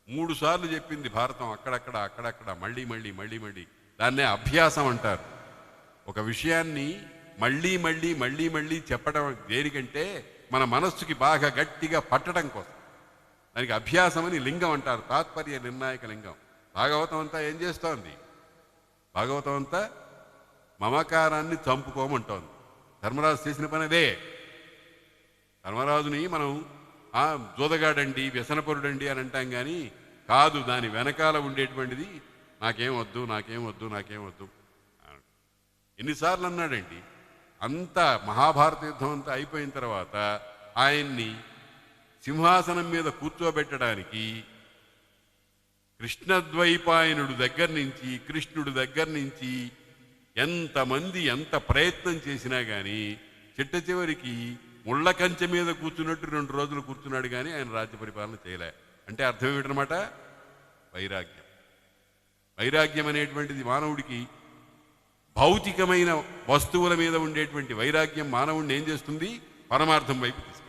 3 సార్లు చెప్పింది భారతం, అక్కడక్కడ అక్కడక్కడ మళ్ళీ మళ్ళీ మళ్ళీ మళ్ళీ. దాన్నే అభ్యాసం అంటారు. ఒక విషయాన్ని మళ్ళీ మళ్ళీ మళ్ళీ మళ్ళీ చెప్పడం దేనికంటే మన మనస్సుకి బాగా గట్టిగా పట్టడం కోసం. దానికి అభ్యాసం అని లింగం అంటారు, తాత్పర్య నిర్ణాయక లింగం. భాగవతం అంతా ఏం చేస్తోంది? భాగవతం అంతా మమకారాన్ని చంపుకోమంటోంది. ధర్మరాజు చేసిన పని అదే. ధర్మరాజుని మనం జోదగాడండి, వ్యసనపరుడండి అని అంటాం కానీ కాదు, దాని వెనకాల ఉండేటువంటిది నాకేం వద్దు నాకేం వద్దు నాకేం వద్దు. ఎన్నిసార్లు అన్నాడండి? అంత మహాభారత యుద్ధం అంతా అయిపోయిన తర్వాత ఆయన్ని సింహాసనం మీద కూర్చోబెట్టడానికి కృష్ణద్వైపాయనుడు దగ్గర నుంచి, కృష్ణుడి దగ్గర నుంచి ఎంతమంది ఎంత ప్రయత్నం చేసినా కానీ చిట్ట చివరికి ముళ్ళ కంచె మీద కూర్చున్నట్టు 2 రోజులు కూర్చున్నాడు కానీ ఆయన రాజ్య పరిపాలన చేయలే. అంటే అర్థం ఏమిటనమాట? వైరాగ్యం. వైరాగ్యం అనేటువంటిది మానవుడికి భౌతికమైన వస్తువుల మీద ఉండేటువంటి వైరాగ్యం మానవుడిని ఏం చేస్తుంది? పరమార్థం వైపు తీసుకెళ్తుంది.